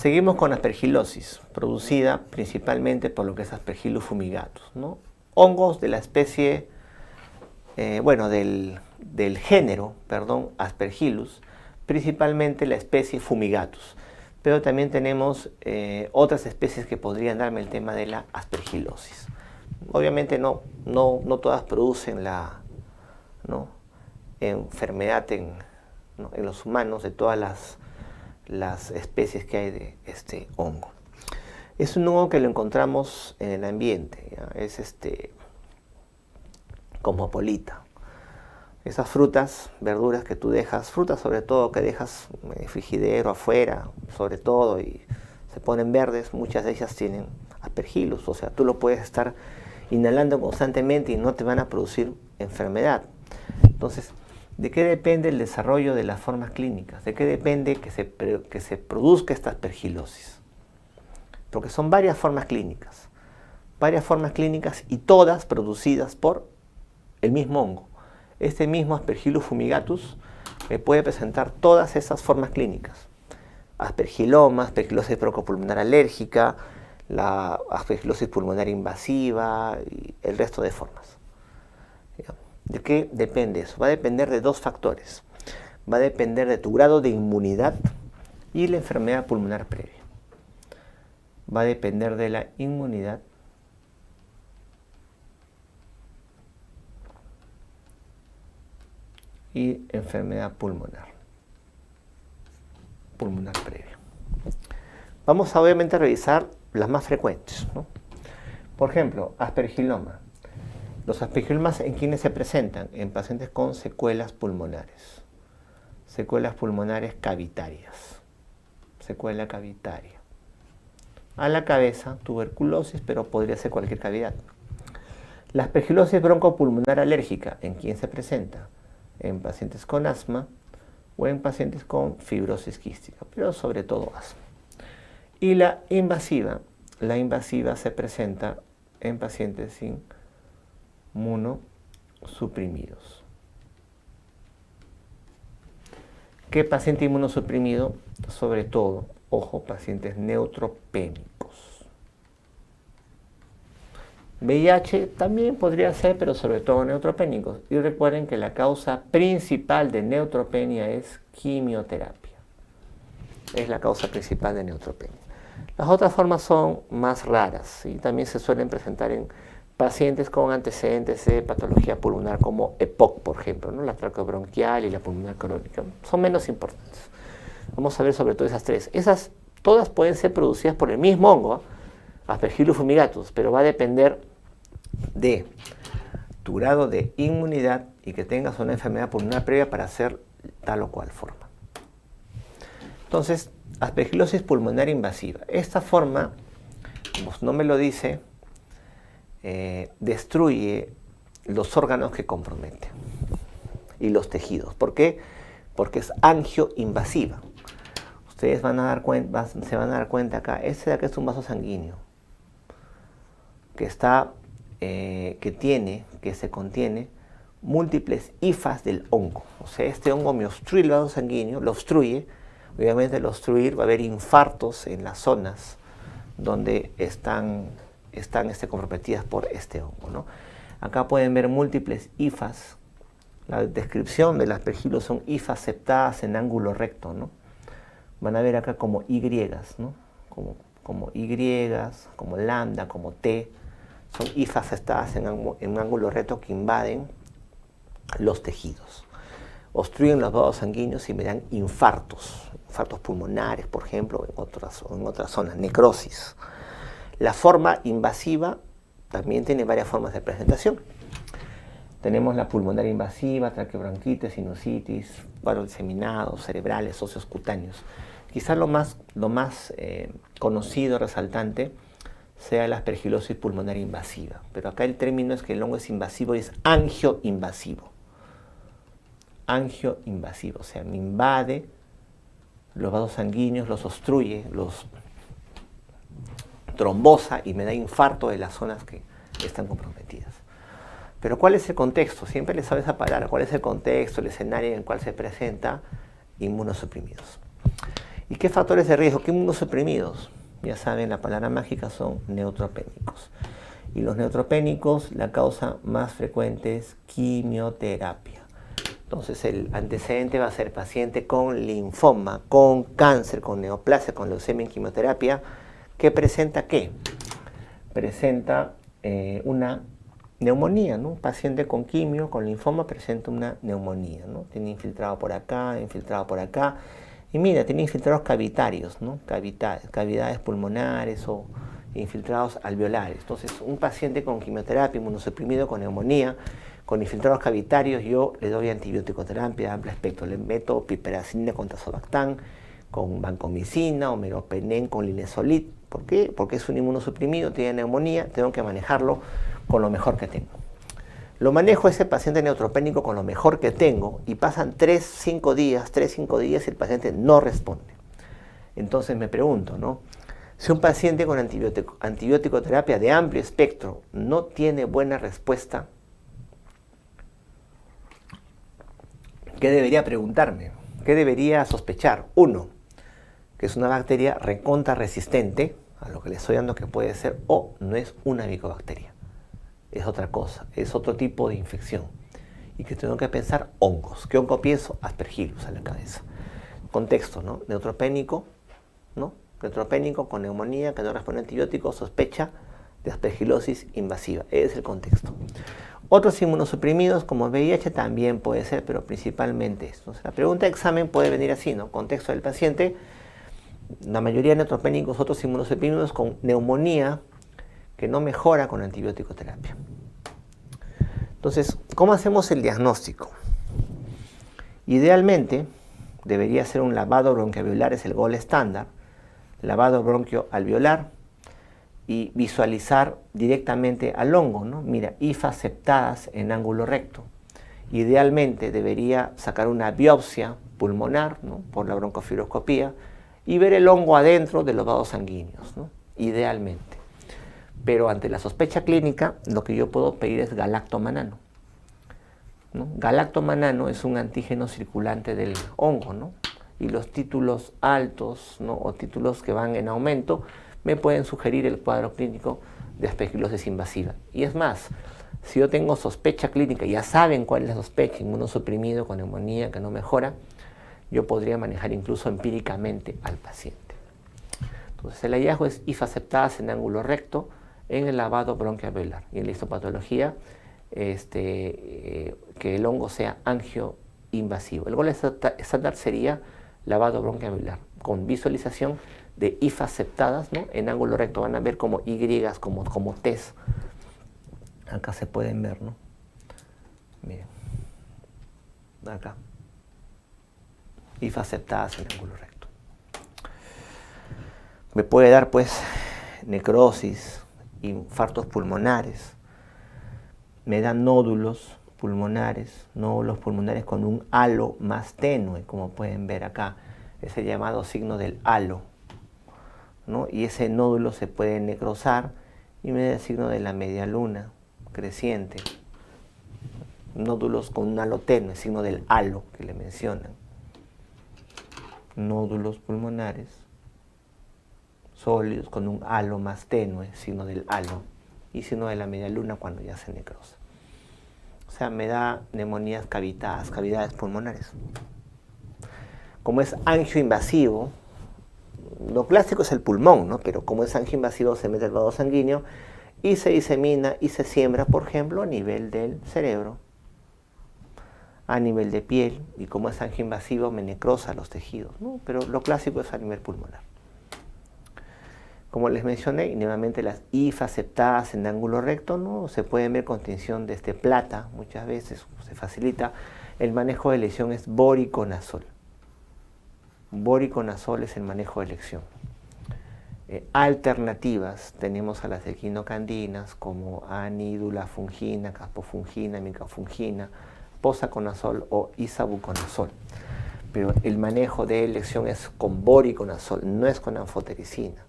Seguimos con aspergilosis, producida principalmente por lo que es Aspergillus fumigatus, ¿no? Hongos de la especie, del género, Aspergillus, principalmente la especie fumigatus. Pero también tenemos otras especies que podrían darme el tema de la aspergilosis. Obviamente no todas producen la enfermedad en los humanos de todas las especies que hay de este hongo. Es un hongo que lo encontramos en el ambiente, ¿ya? Es cosmopolita. Esas frutas, verduras que tú dejas, frutas sobre todo que dejas en el frigidero, afuera, sobre todo, y se ponen verdes, muchas de ellas tienen aspergillus, o sea, tú lo puedes estar inhalando constantemente y no te van a producir enfermedad. Entonces, ¿de qué depende el desarrollo de las formas clínicas? ¿De qué depende que se produzca esta aspergilosis? Porque son varias formas clínicas y todas producidas por el mismo hongo. Este mismo Aspergillus fumigatus me puede presentar todas esas formas clínicas. Aspergiloma, aspergilosis broncopulmonar alérgica, la aspergilosis pulmonar invasiva y el resto de formas. ¿De qué depende eso? Va a depender de dos factores. Va a depender de tu grado de inmunidad y la enfermedad pulmonar previa. Va a depender de la inmunidad y enfermedad pulmonar previa. Vamos a obviamente revisar las más frecuentes, ¿no? Por ejemplo, aspergiloma. Los aspergilomas, ¿en quiénes se presentan? En pacientes con secuelas pulmonares cavitarias, secuela cavitaria. A la cabeza, tuberculosis, pero podría ser cualquier cavidad. La aspergilosis broncopulmonar alérgica, ¿en quién se presenta? En pacientes con asma o en pacientes con fibrosis quística, pero sobre todo asma. Y la invasiva se presenta en pacientes inmunosuprimidos. ¿Qué paciente inmunosuprimido? Sobre todo, ojo, pacientes neutropénicos. VIH también podría ser, pero sobre todo neutropénicos. Y recuerden que la causa principal de neutropenia es quimioterapia. Es la causa principal de neutropenia. Las otras formas son más raras y también se suelen presentar en pacientes con antecedentes de patología pulmonar como EPOC, por ejemplo, ¿no? La traqueobronquial y la pulmonar crónica. Son menos importantes. Vamos a ver sobre todo esas tres. Esas todas pueden ser producidas por el mismo hongo, Aspergillus fumigatus, pero va a depender de tu grado de inmunidad y que tengas una enfermedad pulmonar previa para hacer tal o cual forma. Entonces, aspergilosis pulmonar invasiva. Esta forma, como su nombre lo dice, destruye los órganos que compromete y los tejidos. ¿Por qué? Porque es angioinvasiva. Ustedes se van a dar cuenta acá, este de acá es un vaso sanguíneo que se contiene múltiples hifas del hongo. O sea, este hongo me obstruye el vaso sanguíneo, lo obstruye. Obviamente al obstruir va a haber infartos en las zonas donde están comprometidas por este hongo, ¿no? Acá pueden ver múltiples hifas. La descripción del aspergillus son hifas septadas en ángulo recto, ¿no? Van a ver acá como Y, ¿no? Como Y, como lambda, como T. Son hifas septadas en un ángulo recto que invaden los tejidos. Obstruyen los vasos sanguíneos y me dan infartos pulmonares, por ejemplo, en otras zonas, necrosis. La forma invasiva también tiene varias formas de presentación. Tenemos la pulmonar invasiva, traqueobronquitis, sinusitis, cuadros diseminados, cerebrales, óseos cutáneos. Quizás lo más conocido, resaltante, sea la aspergilosis pulmonar invasiva. Pero acá el término es que el hongo es invasivo y es angioinvasivo. Angioinvasivo, o sea, me invade los vasos sanguíneos, los obstruye, los trombosa y me da infarto de las zonas que están comprometidas. Pero ¿cuál es el contexto? Siempre les sabe esa palabra. ¿Cuál es el contexto, el escenario en el cual se presenta inmunosuprimidos? ¿Y qué factores de riesgo? ¿Qué inmunosuprimidos? Ya saben, la palabra mágica son neutropénicos. Y los neutropénicos, la causa más frecuente es quimioterapia. Entonces el antecedente va a ser paciente con linfoma, con cáncer, con neoplasia, con leucemia en quimioterapia. ¿Qué presenta qué? Presenta una neumonía, ¿no? Un paciente con quimio, con linfoma, presenta una neumonía, ¿no? Tiene infiltrado por acá, infiltrado por acá. Y mira, tiene infiltrados cavitarios, ¿no? Cavidades pulmonares o infiltrados alveolares. Entonces, un paciente con quimioterapia, inmunosuprimido, con neumonía, con infiltrados cavitarios, yo le doy antibiótico terapia de amplio espectro. Le meto piperacilina con tazobactam, con vancomicina o meropenem con linezolid. ¿Por qué? Porque es un inmunosuprimido, tiene neumonía, tengo que manejarlo con lo mejor que tengo. Lo manejo a ese paciente neutropénico con lo mejor que tengo y pasan 3-5 días y el paciente no responde. Entonces me pregunto, ¿no? Si un paciente con antibiótico terapia de amplio espectro no tiene buena respuesta, ¿qué debería preguntarme? ¿Qué debería sospechar? Uno, que es una bacteria recontra resistente a lo que le estoy dando que puede ser, o no es una micobacteria. Es otra cosa, es otro tipo de infección. Y que tengo que pensar hongos. ¿Qué hongo pienso? Aspergillus a la cabeza. Contexto, ¿no? Neutropénico, ¿no? Neutropénico con neumonía, que no responde a antibióticos, sospecha de aspergilosis invasiva. Ese es el contexto. Otros inmunosuprimidos como VIH también puede ser, pero principalmente esto. Entonces, la pregunta de examen puede venir así, ¿no? Contexto del paciente, la mayoría de neutropénicos, otros inmunosuprimidos con neumonía, que no mejora con antibiótico terapia. Entonces, ¿cómo hacemos el diagnóstico? Idealmente, debería ser un lavado bronquialveolar, es el gold estándar, lavado bronquioalveolar y visualizar directamente al hongo, ¿no? Mira, hifas septadas en ángulo recto. Idealmente debería sacar una biopsia pulmonar, ¿no? Por la broncofibroscopía y ver el hongo adentro de los vasos sanguíneos, ¿no? Idealmente. Pero ante la sospecha clínica, lo que yo puedo pedir es galactomanano, ¿no? Galactomanano es un antígeno circulante del hongo, ¿no? Y los títulos altos, ¿no? O títulos que van en aumento me pueden sugerir el cuadro clínico de aspergilosis invasiva. Y es más, si yo tengo sospecha clínica, ya saben cuál es la sospecha, inmunosuprimido con neumonía que no mejora, yo podría manejar incluso empíricamente al paciente. Entonces el hallazgo es hifas septadas en ángulo recto, en el lavado bronquialveolar y en la histopatología que el hongo sea angioinvasivo. El gold estándar sería lavado bronquialveolar con visualización de hifas septadas, ¿no? En ángulo recto. Van a ver como Y, como T's. Acá se pueden ver, ¿no? Miren. Acá. Hifas septadas en ángulo recto. Me puede dar pues necrosis, infartos pulmonares, me dan nódulos pulmonares con un halo más tenue, como pueden ver acá, es el llamado signo del halo, ¿no? Y ese nódulo se puede necrosar y me da el signo de la media luna creciente, nódulos con un halo tenue, signo del halo que le mencionan, nódulos pulmonares sólidos con un halo más tenue, signo del halo, y signo de la media luna cuando ya se necrosa. O sea, me da neumonías cavitadas, cavidades pulmonares. Como es angioinvasivo, lo clásico es el pulmón, ¿no? Pero como es angioinvasivo se mete el vaso sanguíneo y se disemina y se siembra, por ejemplo, a nivel del cerebro, a nivel de piel, y como es angioinvasivo me necrosa los tejidos, ¿no? Pero lo clásico es a nivel pulmonar. Como les mencioné, y nuevamente las hifas septadas en ángulo recto, ¿no? Se pueden ver con tinción de plata, muchas veces se facilita. El manejo de lesión es voriconazol. Voriconazol es el manejo de lesión. Alternativas tenemos a las equinocandinas como anidulafungina, caspofungina, micafungina, posaconazol o isavuconazol. Pero el manejo de lesión es con voriconazol, no es con anfotericina.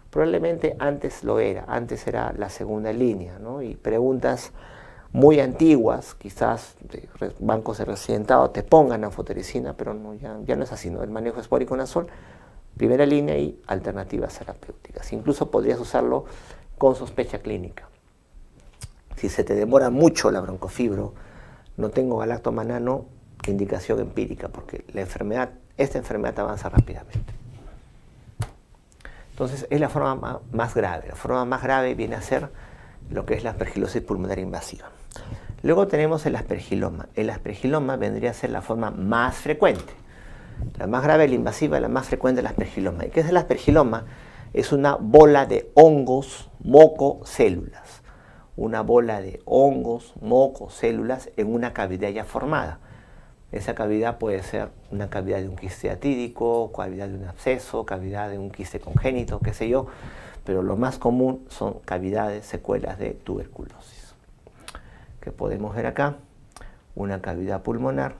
Probablemente antes lo era, antes era la segunda línea, ¿no? Y preguntas muy antiguas, quizás de bancos de recién dado, te pongan anfotericina, pero no, ya no es así, ¿no? El manejo es voriconazol primera línea y alternativas terapéuticas. Incluso podrías usarlo con sospecha clínica. Si se te demora mucho la broncofibro, no tengo galactomanano, indicación empírica, porque esta enfermedad avanza rápidamente. Entonces es la forma más grave. La forma más grave viene a ser lo que es la aspergilosis pulmonar invasiva. Luego tenemos el aspergiloma. El aspergiloma vendría a ser la forma más frecuente. La más grave es la invasiva, la más frecuente es el aspergiloma. ¿Y qué es el aspergiloma? Es una bola de hongos, moco, células. Una bola de hongos, moco, células en una cavidad ya formada. Esa cavidad puede ser una cavidad de un quiste atídico, cavidad de un absceso, cavidad de un quiste congénito, qué sé yo, pero lo más común son cavidades, secuelas de tuberculosis. Que podemos ver acá, una cavidad pulmonar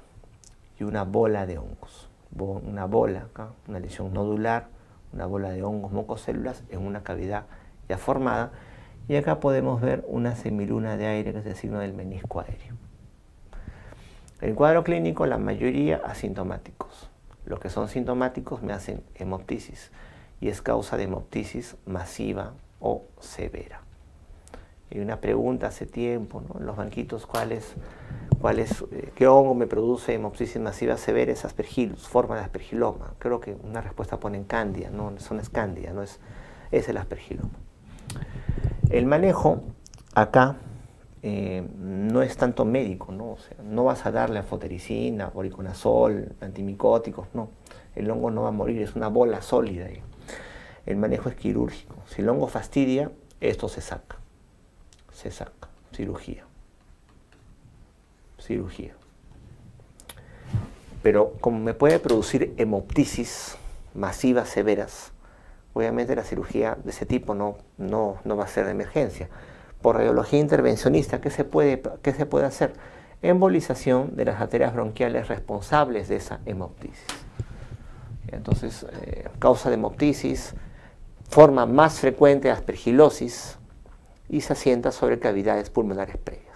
y una bola de hongos. Una bola acá, una lesión nodular, una bola de hongos, mococélulas en una cavidad ya formada. Y acá podemos ver una semiluna de aire, que es el signo del menisco aéreo. El cuadro clínico, la mayoría asintomáticos. Los que son sintomáticos me hacen hemoptisis y es causa de hemoptisis masiva o severa. Hay una pregunta hace tiempo, ¿no? En los banquitos, ¿qué hongo me produce hemoptisis masiva severa? Es aspergillus, forma de aspergiloma. Creo que una respuesta pone en cándida, no es cándida, es el aspergiloma. El manejo acá no es tanto médico, ¿no? O sea, no vas a darle anfotericina, oriconazol, antimicóticos, no. El hongo no va a morir, es una bola sólida. El manejo es quirúrgico. Si el hongo fastidia, esto se saca. Cirugía. Pero como me puede producir hemoptisis masivas severas, obviamente la cirugía de ese tipo no va a ser de emergencia. Por radiología intervencionista, ¿qué se puede hacer? Embolización de las arterias bronquiales responsables de esa hemoptisis. Entonces, causa de hemoptisis, forma más frecuente de aspergilosis y se asienta sobre cavidades pulmonares previas.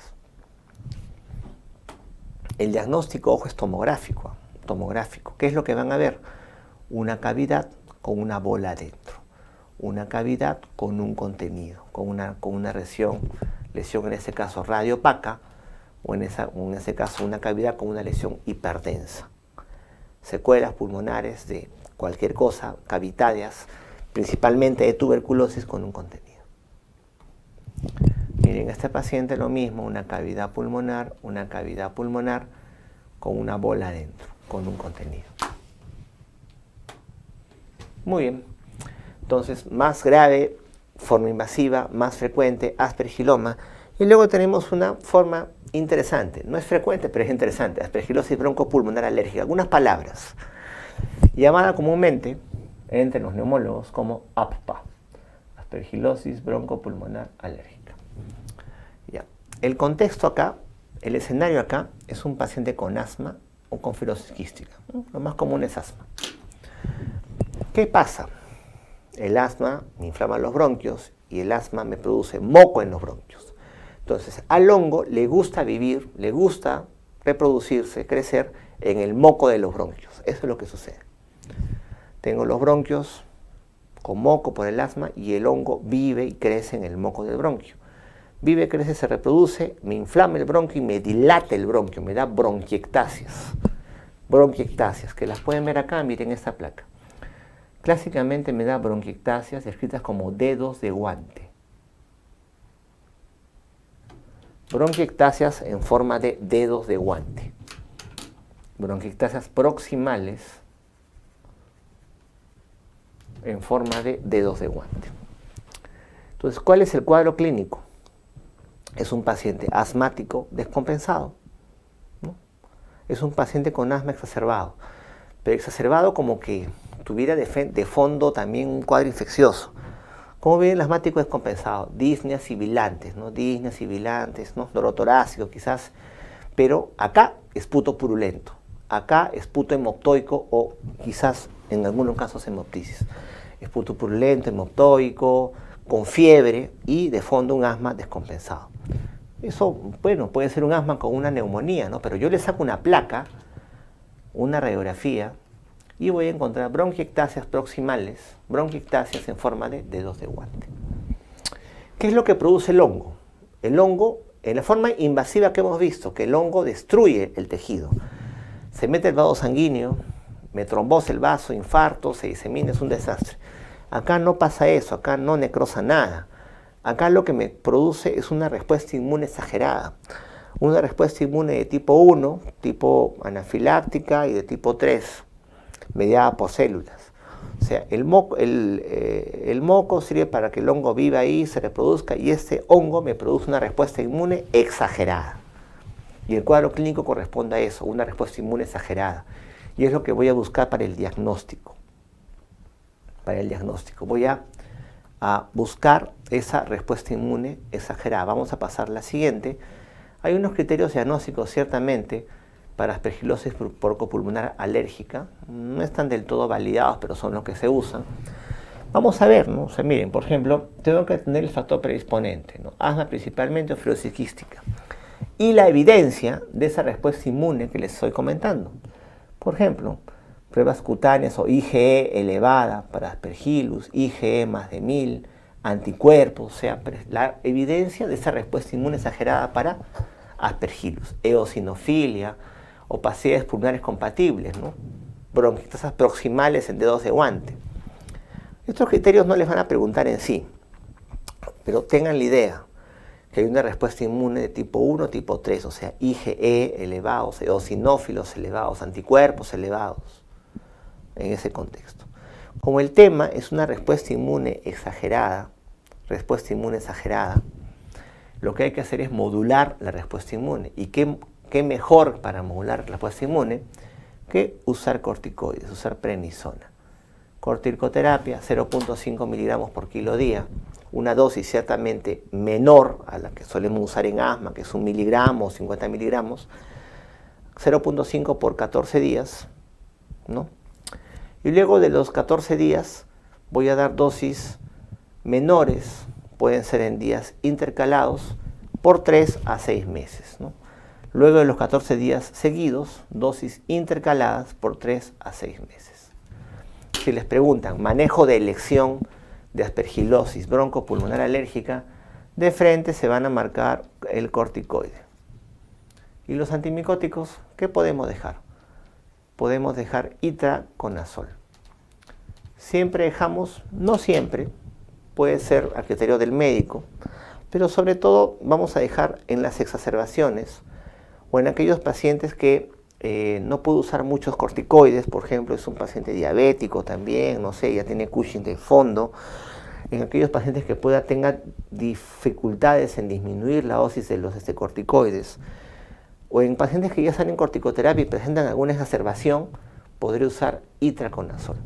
El diagnóstico, ojo, es tomográfico. ¿Qué es lo que van a ver? Una cavidad con una bola dentro. Una cavidad con un contenido, con una lesión en este caso radiopaca, o en ese caso una cavidad con una lesión hiperdensa. Secuelas pulmonares de cualquier cosa, cavitarias, principalmente de tuberculosis con un contenido. Miren, este paciente lo mismo, una cavidad pulmonar con una bola dentro, con un contenido. Muy bien. Entonces, más grave, forma invasiva, más frecuente, aspergiloma. Y luego tenemos una forma interesante. No es frecuente, pero es interesante. Aspergilosis broncopulmonar alérgica. Algunas palabras. Llamada comúnmente, entre los neumólogos, como APPA. Aspergilosis broncopulmonar alérgica. Ya. El contexto acá, el escenario acá, es un paciente con asma o con fibrosis quística. Lo más común es asma. ¿Qué pasa? El asma me inflama los bronquios y el asma me produce moco en los bronquios. Entonces, al hongo le gusta vivir, le gusta reproducirse, crecer en el moco de los bronquios. Eso es lo que sucede. Tengo los bronquios con moco por el asma y el hongo vive y crece en el moco del bronquio. Vive, crece, se reproduce, me inflama el bronquio y me dilata el bronquio, me da bronquiectasias. Bronquiectasias, que las pueden ver acá, miren esta placa. Clásicamente me da bronquiectasias descritas como dedos de guante. Bronquiectasias en forma de dedos de guante. Bronquiectasias proximales en forma de dedos de guante. Entonces, ¿cuál es el cuadro clínico? Es un paciente asmático descompensado, ¿no? Es un paciente con asma exacerbado, pero exacerbado como que tuviera de fondo también un cuadro infeccioso. ¿Cómo viene el asmático descompensado? Disneas sibilantes, ¿no? Disneas sibilantes, ¿no? Dorotorácico quizás, pero acá es puto purulento, acá es puto hemoptoico o quizás en algunos casos hemoptisis. Es puto purulento, hemoptoico, con fiebre y de fondo un asma descompensado. Eso, bueno, puede ser un asma con una neumonía, ¿no? Pero yo le saco una placa, una radiografía, y voy a encontrar bronquiectasias proximales, bronquiectasias en forma de dedos de guante. ¿Qué es lo que produce el hongo? El hongo, en la forma invasiva que hemos visto, que el hongo destruye el tejido. Se mete el vaso sanguíneo, me trombosa el vaso, infarto, se disemina, es un desastre. Acá no pasa eso, acá no necrosa nada. Acá lo que me produce es una respuesta inmune exagerada. Una respuesta inmune de tipo 1, tipo anafiláctica, y de tipo 3, mediada por células. O sea, el moco sirve para que el hongo viva ahí, se reproduzca, y este hongo me produce una respuesta inmune exagerada. Y el cuadro clínico corresponde a eso, una respuesta inmune exagerada. Y es lo que voy a buscar para el diagnóstico. Para el diagnóstico. Voy a buscar esa respuesta inmune exagerada. Vamos a pasar a la siguiente. Hay unos criterios diagnósticos, ciertamente, para aspergilosis broncopulmonar alérgica. No están del todo validados, pero son los que se usan. Vamos a ver, ¿no? O sea, miren, por ejemplo, tengo que tener el factor predisponente, ¿no? Asma principalmente o fibrosis quística. Y la evidencia de esa respuesta inmune que les estoy comentando. Por ejemplo, pruebas cutáneas o IgE elevada para aspergillus, IgE más de 1000, anticuerpos, o sea, la evidencia de esa respuesta inmune exagerada para aspergillus, eosinofilia, opacidades pulmonares compatibles, ¿no? Bronquiectasias proximales en dedos de guante. Estos criterios no les van a preguntar en sí, pero tengan la idea que hay una respuesta inmune de tipo 1, tipo 3, o sea, IgE elevados, eosinófilos elevados, anticuerpos elevados, en ese contexto. Como el tema es una respuesta inmune exagerada, lo que hay que hacer es modular la respuesta inmune. ¿Y qué mejor para modular la respuesta inmune que usar corticoides, usar prednisona? Corticoterapia, 0.5 miligramos por kilo día, una dosis ciertamente menor a la que solemos usar en asma, que es 1 miligramo o 50 miligramos, 0.5 por 14 días, ¿no? Y luego de los 14 días voy a dar dosis menores, pueden ser en días intercalados, por 3 a 6 meses, ¿no? Luego de los 14 días seguidos, dosis intercaladas por 3 a 6 meses. Si les preguntan, manejo de elección de aspergilosis broncopulmonar alérgica, de frente se van a marcar el corticoide. ¿Y los antimicóticos qué podemos dejar? Podemos dejar itraconazol. Siempre dejamos, no siempre, puede ser a criterio del médico, pero sobre todo vamos a dejar en las exacerbaciones o en aquellos pacientes que no puede usar muchos corticoides, por ejemplo, es un paciente diabético también, no sé, ya tiene Cushing de fondo, en aquellos pacientes que tengan dificultades en disminuir la dosis de los corticoides, o en pacientes que ya están en corticoterapia y presentan alguna exacerbación, podré usar itraconazol.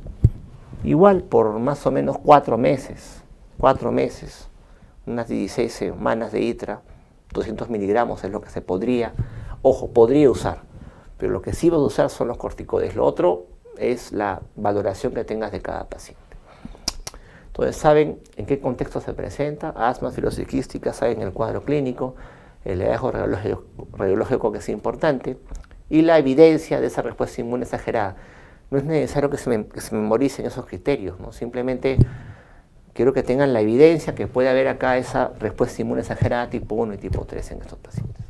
Igual por más o menos 4 meses, unas 16 semanas de itra, 200 miligramos es lo que se podría usar. Pero lo que sí vas a usar son los corticoides. Lo otro es la valoración que tengas de cada paciente. Entonces saben en qué contexto se presenta, asma, fibrosis quística, saben el cuadro clínico, el legajo radiológico que es importante, y la evidencia de esa respuesta inmune exagerada. No es necesario que se memoricen esos criterios, ¿no? Simplemente quiero que tengan la evidencia que puede haber acá esa respuesta inmune exagerada tipo 1 y tipo 3 en estos pacientes.